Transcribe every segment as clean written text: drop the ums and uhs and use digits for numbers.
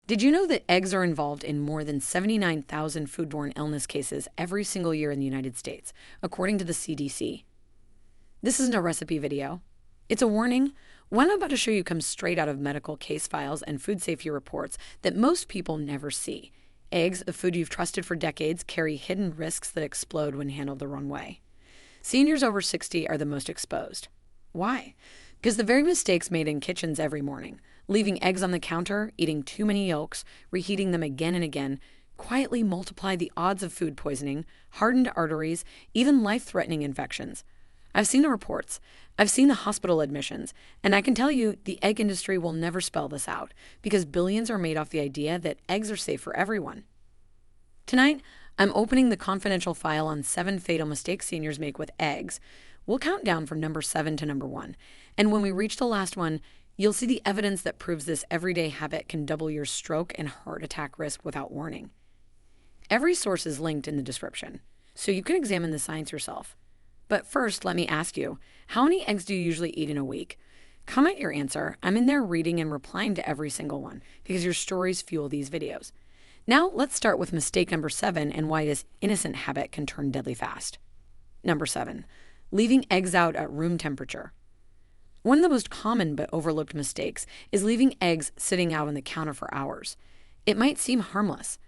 Did you know that eggs are involved in more than 79,000 foodborne illness cases every single year in the United States, according to the CDC? This isn't a recipe video. It's a warning. What I'm about to show you comes straight out of medical case files and food safety reports that most people never see. Eggs, the food you've trusted for decades, carry hidden risks that explode when handled the wrong way. Seniors over 60 are the most exposed. Why? Because the very mistakes made in kitchens every morning, leaving eggs on the counter, eating too many yolks, reheating them again and again, quietly multiply the odds of food poisoning, hardened arteries, even life-threatening infections. I've seen the reports, I've seen the hospital admissions, and I can tell you the egg industry will never spell this out because billions are made off the idea that eggs are safe for everyone. Tonight, I'm opening the confidential file on 7 fatal mistakes seniors make with eggs. We'll count down from number 7 to number 1, and when we reach the last one, you'll see the evidence that proves this everyday habit can double your stroke and heart attack risk without warning. Every source is linked in the description, so you can examine the science yourself. But first, let me ask you, how many eggs do you usually eat in a week? Comment your answer. I'm in there reading and replying to every single one because your stories fuel these videos. Now, let's start with mistake number 7 and why this innocent habit can turn deadly fast. Number 7, leaving eggs out at room temperature. One of the most common but overlooked mistakes is leaving eggs sitting out on the counter for hours. It might seem harmless.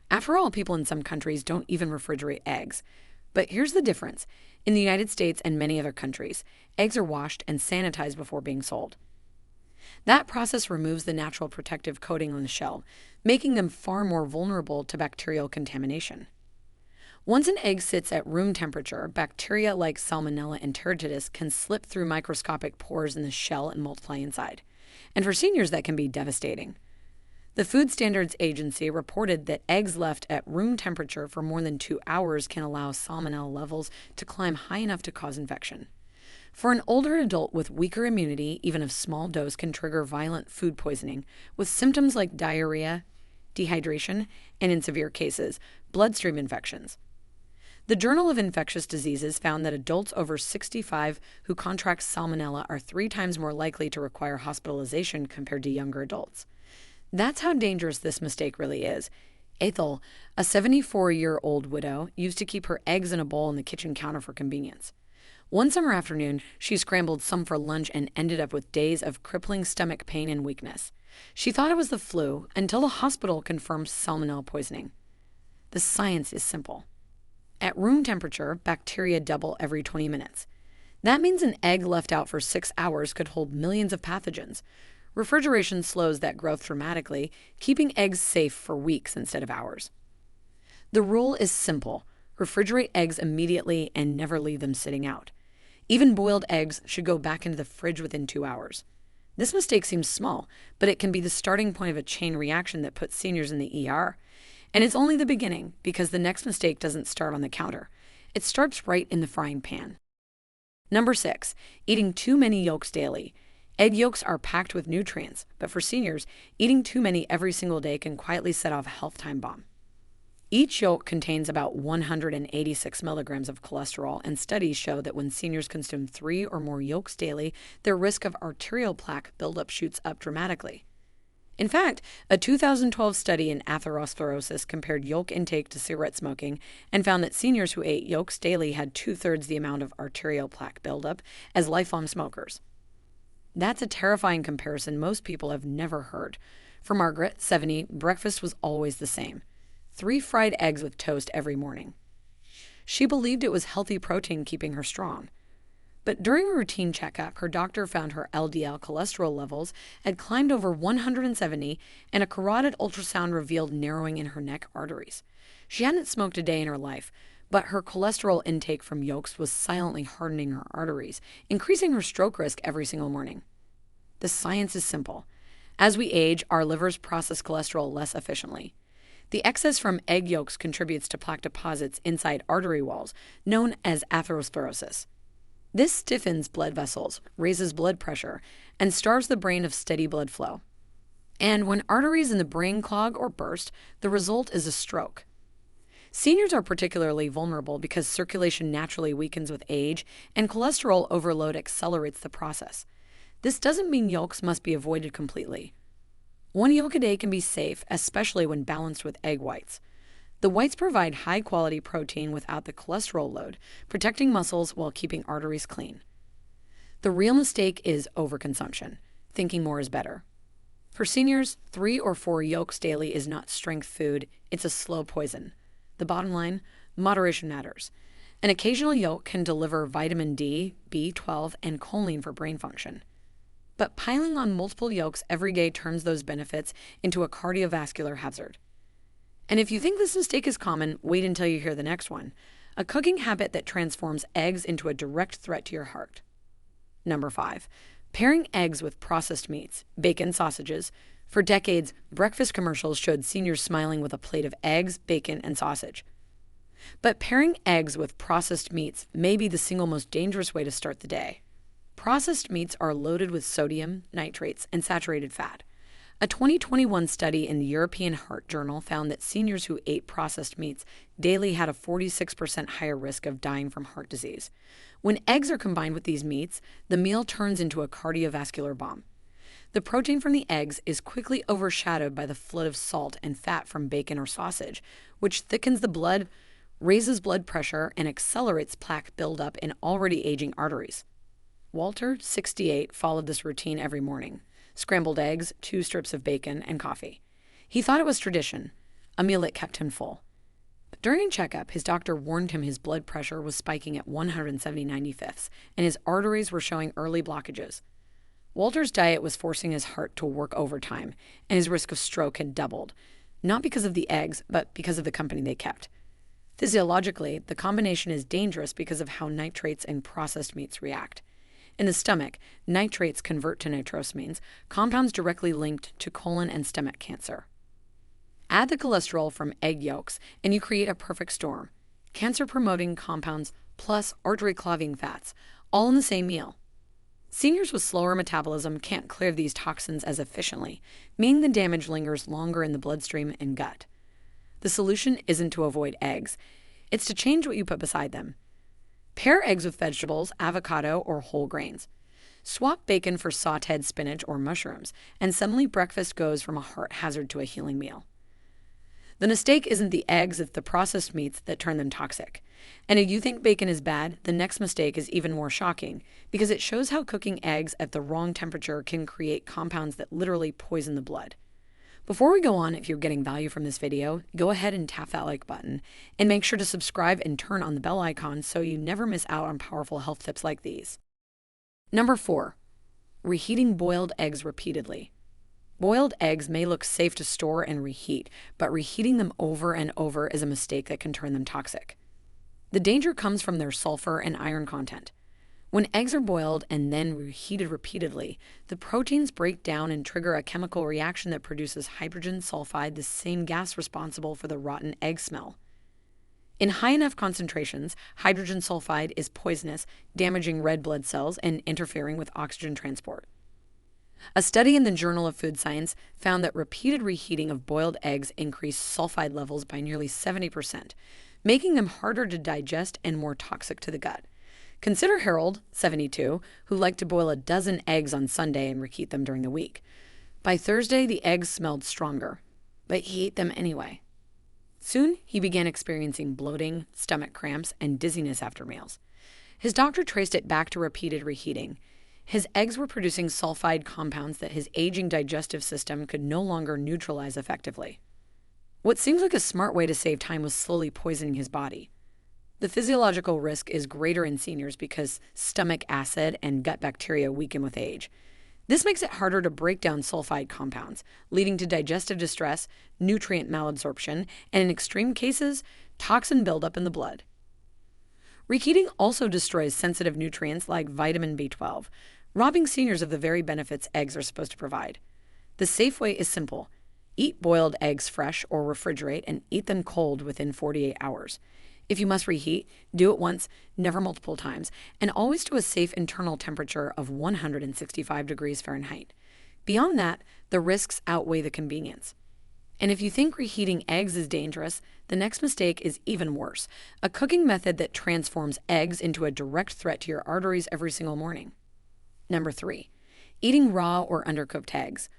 After all, people in some countries don't even refrigerate eggs. But here's the difference. In the United States and many other countries, eggs are washed and sanitized before being sold. That process removes the natural protective coating on the shell, making them far more vulnerable to bacterial contamination. Once an egg sits at room temperature, bacteria like Salmonella enteritidis can slip through microscopic pores in the shell and multiply inside. And for seniors, that can be devastating. The Food Standards Agency reported that eggs left at room temperature for more than 2 hours can allow salmonella levels to climb high enough to cause infection. For an older adult with weaker immunity, even a small dose can trigger violent food poisoning, with symptoms like diarrhea, dehydration, and in severe cases, bloodstream infections. The Journal of Infectious Diseases found that adults over 65 who contract salmonella are 3 times more likely to require hospitalization compared to younger adults. That's how dangerous this mistake really is. Ethel, a 74-year-old widow, used to keep her eggs in a bowl on the kitchen counter for convenience. One summer afternoon, she scrambled some for lunch and ended up with days of crippling stomach pain and weakness. She thought it was the flu until the hospital confirmed salmonella poisoning. The science is simple. At room temperature, bacteria double every 20 minutes. That means an egg left out for 6 hours could hold millions of pathogens. Refrigeration slows that growth dramatically, keeping eggs safe for weeks instead of hours. The rule is simple. Refrigerate eggs immediately and never leave them sitting out. Even boiled eggs should go back into the fridge within 2 hours. This mistake seems small, but it can be the starting point of a chain reaction that puts seniors in the ER. And it's only the beginning, because the next mistake doesn't start on the counter. It starts right in the frying pan. Number 6, eating too many yolks daily. Egg yolks are packed with nutrients, but for seniors, eating too many every single day can quietly set off a health time bomb. Each yolk contains about 186 milligrams of cholesterol, and studies show that when seniors consume 3 or more yolks daily, their risk of arterial plaque buildup shoots up dramatically. In fact, a 2012 study in atherosclerosis compared yolk intake to cigarette smoking and found that seniors who ate yolks daily had 2/3 the amount of arterial plaque buildup as lifelong smokers. That's a terrifying comparison most people have never heard. For Margaret, 70, breakfast was always the same. 3 fried eggs with toast every morning. She believed it was healthy protein keeping her strong. But during a routine checkup, her doctor found her LDL cholesterol levels had climbed over 170, and a carotid ultrasound revealed narrowing in her neck arteries. She hadn't smoked a day in her life, but her cholesterol intake from yolks was silently hardening her arteries, increasing her stroke risk every single morning. The science is simple. As we age, our livers process cholesterol less efficiently. The excess from egg yolks contributes to plaque deposits inside artery walls, known as atherosclerosis. This stiffens blood vessels, raises blood pressure, and starves the brain of steady blood flow. And when arteries in the brain clog or burst, the result is a stroke. Seniors are particularly vulnerable because circulation naturally weakens with age, and cholesterol overload accelerates the process. This doesn't mean yolks must be avoided completely. One yolk a day can be safe, especially when balanced with egg whites. The whites provide high-quality protein without the cholesterol load, protecting muscles while keeping arteries clean. The real mistake is overconsumption. Thinking more is better. For seniors, 3 or 4 yolks daily is not strength food, it's a slow poison. The bottom line, moderation matters. An occasional yolk can deliver vitamin D, B12, and choline for brain function. But piling on multiple yolks every day turns those benefits into a cardiovascular hazard. And if you think this mistake is common, wait until you hear the next one. A cooking habit that transforms eggs into a direct threat to your heart. Number 5, pairing eggs with processed meats, bacon, sausages. For decades, breakfast commercials showed seniors smiling with a plate of eggs, bacon, and sausage. But pairing eggs with processed meats may be the single most dangerous way to start the day. Processed meats are loaded with sodium, nitrates, and saturated fat. A 2021 study in the European Heart Journal found that seniors who ate processed meats daily had a 46% higher risk of dying from heart disease. When eggs are combined with these meats, the meal turns into a cardiovascular bomb. The protein from the eggs is quickly overshadowed by the flood of salt and fat from bacon or sausage, which thickens the blood, raises blood pressure, and accelerates plaque buildup in already aging arteries. Walter, 68, followed this routine every morning. Scrambled eggs, 2 strips of bacon, and coffee. He thought it was tradition, a meal that kept him full. But during a checkup, his doctor warned him his blood pressure was spiking at 170/95, and his arteries were showing early blockages. Walter's diet was forcing his heart to work overtime, and his risk of stroke had doubled, not because of the eggs, but because of the company they kept. Physiologically, the combination is dangerous because of how nitrates and processed meats react. In the stomach, nitrates convert to nitrosamines, compounds directly linked to colon and stomach cancer. Add the cholesterol from egg yolks, and you create a perfect storm. Cancer-promoting compounds plus artery-clogging fats, all in the same meal. Seniors with slower metabolism can't clear these toxins as efficiently, meaning the damage lingers longer in the bloodstream and gut. The solution isn't to avoid eggs. It's to change what you put beside them. Pair eggs with vegetables, avocado, or whole grains. Swap bacon for sautéed spinach or mushrooms, and suddenly breakfast goes from a heart hazard to a healing meal. The mistake isn't the eggs, it's the processed meats that turn them toxic. And if you think bacon is bad, the next mistake is even more shocking, because it shows how cooking eggs at the wrong temperature can create compounds that literally poison the blood. Before we go on, if you're getting value from this video, go ahead and tap that like button, and make sure to subscribe and turn on the bell icon so you never miss out on powerful health tips like these. Number 4, reheating boiled eggs repeatedly. Boiled eggs may look safe to store and reheat, but reheating them over and over is a mistake that can turn them toxic. The danger comes from their sulfur and iron content. When eggs are boiled and then reheated repeatedly, the proteins break down and trigger a chemical reaction that produces hydrogen sulfide, the same gas responsible for the rotten egg smell. In high enough concentrations, hydrogen sulfide is poisonous, damaging red blood cells and interfering with oxygen transport. A study in the Journal of Food Science found that repeated reheating of boiled eggs increased sulfide levels by nearly 70%, making them harder to digest and more toxic to the gut. Consider Harold, 72, who liked to boil a dozen eggs on Sunday and reheat them during the week. By Thursday, the eggs smelled stronger, but he ate them anyway. Soon, he began experiencing bloating, stomach cramps, and dizziness after meals. His doctor traced it back to repeated reheating. His eggs were producing sulfide compounds that his aging digestive system could no longer neutralize effectively. What seems like a smart way to save time was slowly poisoning his body. The physiological risk is greater in seniors because stomach acid and gut bacteria weaken with age. This makes it harder to break down sulfide compounds, leading to digestive distress, nutrient malabsorption, and in extreme cases, toxin buildup in the blood. Reheating also destroys sensitive nutrients like vitamin B12, robbing seniors of the very benefits eggs are supposed to provide. The safe way is simple. Eat boiled eggs fresh or refrigerate and eat them cold within 48 hours. If you must reheat, do it once, never multiple times, and always to a safe internal temperature of 165 degrees Fahrenheit. Beyond that, the risks outweigh the convenience. And if you think reheating eggs is dangerous, the next mistake is even worse, a cooking method that transforms eggs into a direct threat to your arteries every single morning. Number 3, eating raw or undercooked eggs.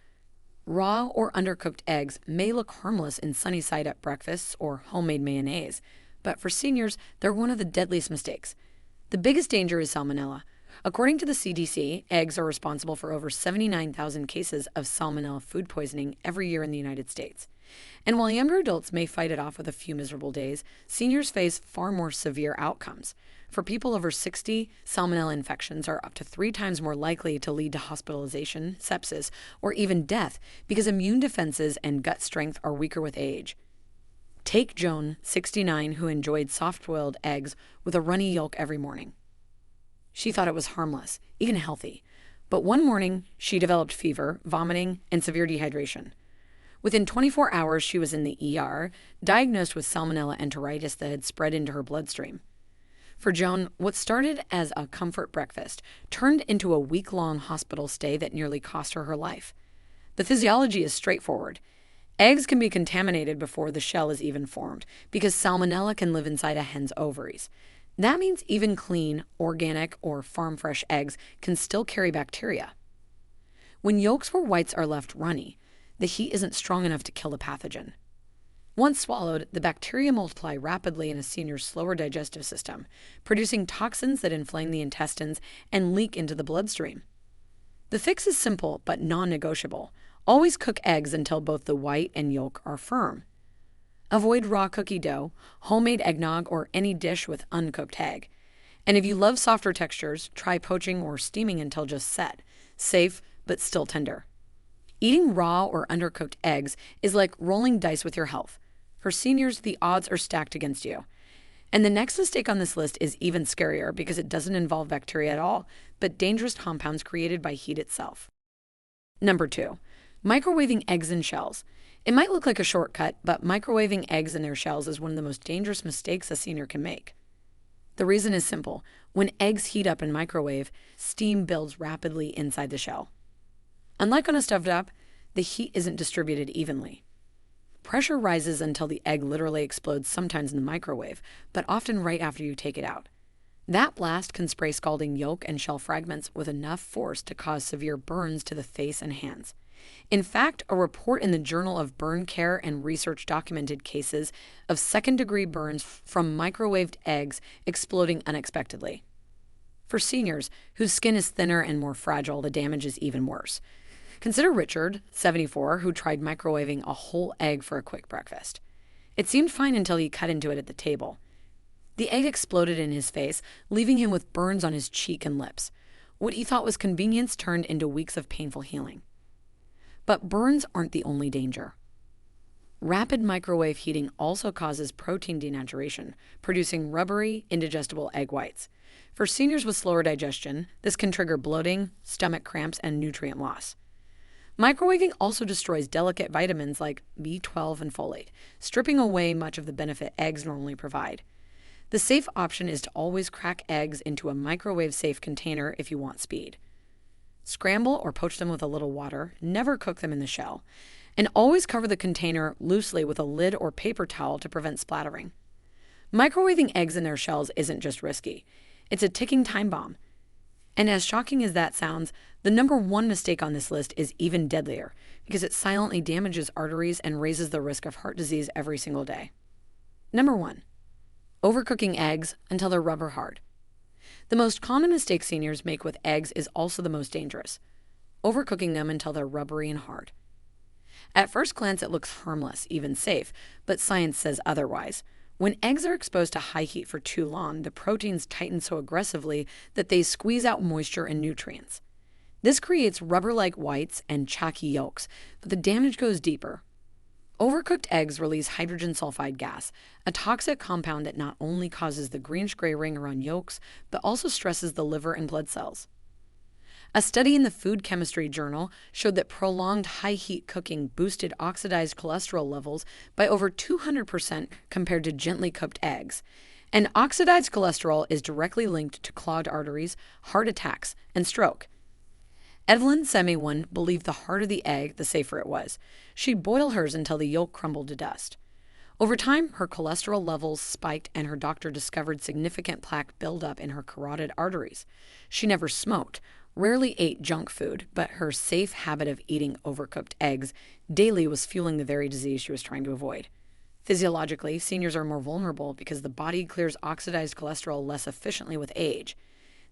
Raw or undercooked eggs may look harmless in sunny side up breakfasts or homemade mayonnaise, but for seniors, they're one of the deadliest mistakes. The biggest danger is salmonella. According to the CDC, eggs are responsible for over 79,000 cases of salmonella food poisoning every year in the United States. And while younger adults may fight it off with a few miserable days, seniors face far more severe outcomes. For people over 60, salmonella infections are up to 3 times more likely to lead to hospitalization, sepsis, or even death because immune defenses and gut strength are weaker with age. Take Joan, 69, who enjoyed soft-boiled eggs with a runny yolk every morning. She thought it was harmless, even healthy. But one morning, she developed fever, vomiting, and severe dehydration. Within 24 hours, she was in the ER, diagnosed with salmonella enteritis that had spread into her bloodstream. For Joan, what started as a comfort breakfast turned into a week-long hospital stay that nearly cost her her life. The physiology is straightforward. Eggs can be contaminated before the shell is even formed because salmonella can live inside a hen's ovaries. That means even clean, organic, or farm-fresh eggs can still carry bacteria. When yolks or whites are left runny, the heat isn't strong enough to kill the pathogen. Once swallowed, the bacteria multiply rapidly in a senior's slower digestive system, producing toxins that inflame the intestines and leak into the bloodstream. The fix is simple but non-negotiable. Always cook eggs until both the white and yolk are firm. Avoid raw cookie dough, homemade eggnog, or any dish with uncooked egg. And if you love softer textures, try poaching or steaming until just set. Safe, but still tender. Eating raw or undercooked eggs is like rolling dice with your health. For seniors, the odds are stacked against you. And the next mistake on this list is even scarier because it doesn't involve bacteria at all, but dangerous compounds created by heat itself. Number 2, microwaving eggs in shells. It might look like a shortcut, but microwaving eggs in their shells is one of the most dangerous mistakes a senior can make. The reason is simple. When eggs heat up in microwave, steam builds rapidly inside the shell. Unlike on a stuffed up, the heat isn't distributed evenly. Pressure rises until the egg literally explodes, sometimes in the microwave, but often right after you take it out. That blast can spray scalding yolk and shell fragments with enough force to cause severe burns to the face and hands. In fact, a report in the Journal of Burn Care and Research documented cases of second-degree burns from microwaved eggs exploding unexpectedly. For seniors, whose skin is thinner and more fragile, the damage is even worse. Consider Richard, 74, who tried microwaving a whole egg for a quick breakfast. It seemed fine until he cut into it at the table. The egg exploded in his face, leaving him with burns on his cheek and lips. What he thought was convenience turned into weeks of painful healing. But burns aren't the only danger. Rapid microwave heating also causes protein denaturation, producing rubbery, indigestible egg whites. For seniors with slower digestion, this can trigger bloating, stomach cramps, and nutrient loss. Microwaving also destroys delicate vitamins like B12 and folate, stripping away much of the benefit eggs normally provide. The safe option is to always crack eggs into a microwave-safe container if you want speed. Scramble or poach them with a little water, never cook them in the shell, and always cover the container loosely with a lid or paper towel to prevent splattering. Microwaving eggs in their shells isn't just risky, it's a ticking time bomb. And as shocking as that sounds, the number 1 mistake on this list is even deadlier because it silently damages arteries and raises the risk of heart disease every single day. Number 1, overcooking eggs until they're rubber hard. The most common mistake seniors make with eggs is also the most dangerous, overcooking them until they're rubbery and hard. At first glance, it looks harmless, even safe, but science says otherwise. When eggs are exposed to high heat for too long, the proteins tighten so aggressively that they squeeze out moisture and nutrients. This creates rubber-like whites and chalky yolks, but the damage goes deeper. Overcooked eggs release hydrogen sulfide gas, a toxic compound that not only causes the greenish-gray ring around yolks, but also stresses the liver and blood cells. A study in the Food Chemistry Journal showed that prolonged high-heat cooking boosted oxidized cholesterol levels by over 200% compared to gently cooked eggs. And oxidized cholesterol is directly linked to clogged arteries, heart attacks, and stroke. Evelyn, 71, believed the harder the egg, the safer it was. She'd boil hers until the yolk crumbled to dust. Over time, her cholesterol levels spiked and her doctor discovered significant plaque buildup in her carotid arteries. She never smoked, rarely ate junk food, but her safe habit of eating overcooked eggs daily was fueling the very disease she was trying to avoid. Physiologically, seniors are more vulnerable because the body clears oxidized cholesterol less efficiently with age.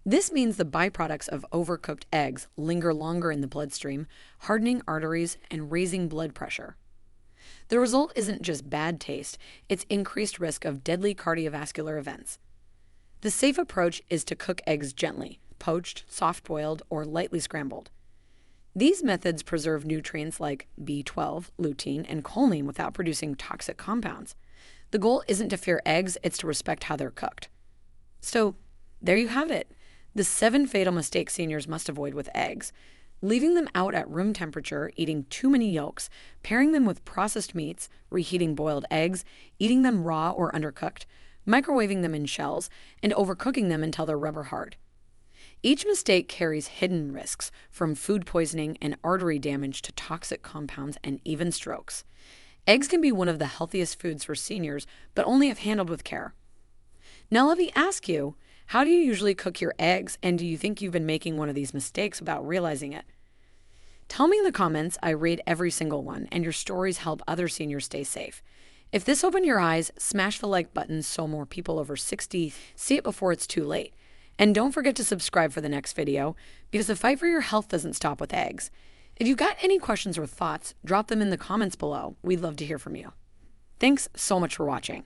This means the byproducts of overcooked eggs linger longer in the bloodstream, hardening arteries and raising blood pressure. The result isn't just bad taste, it's increased risk of deadly cardiovascular events. The safe approach is to cook eggs gently, poached, soft-boiled, or lightly scrambled. These methods preserve nutrients like B12, lutein, and choline without producing toxic compounds. The goal isn't to fear eggs, it's to respect how they're cooked. So, there you have it. The 7 fatal mistakes seniors must avoid with eggs. Leaving them out at room temperature, eating too many yolks, pairing them with processed meats, reheating boiled eggs, eating them raw or undercooked, microwaving them in shells, and overcooking them until they're rubber hard. Each mistake carries hidden risks, from food poisoning and artery damage to toxic compounds and even strokes. Eggs can be one of the healthiest foods for seniors, but only if handled with care. Now let me ask you, how do you usually cook your eggs, and do you think you've been making one of these mistakes without realizing it? Tell me in the comments. I read every single one, and your stories help other seniors stay safe. If this opened your eyes, smash the like button so more people over 60 see it before it's too late. And don't forget to subscribe for the next video, because the fight for your health doesn't stop with eggs. If you've got any questions or thoughts, drop them in the comments below. We'd love to hear from you. Thanks so much for watching.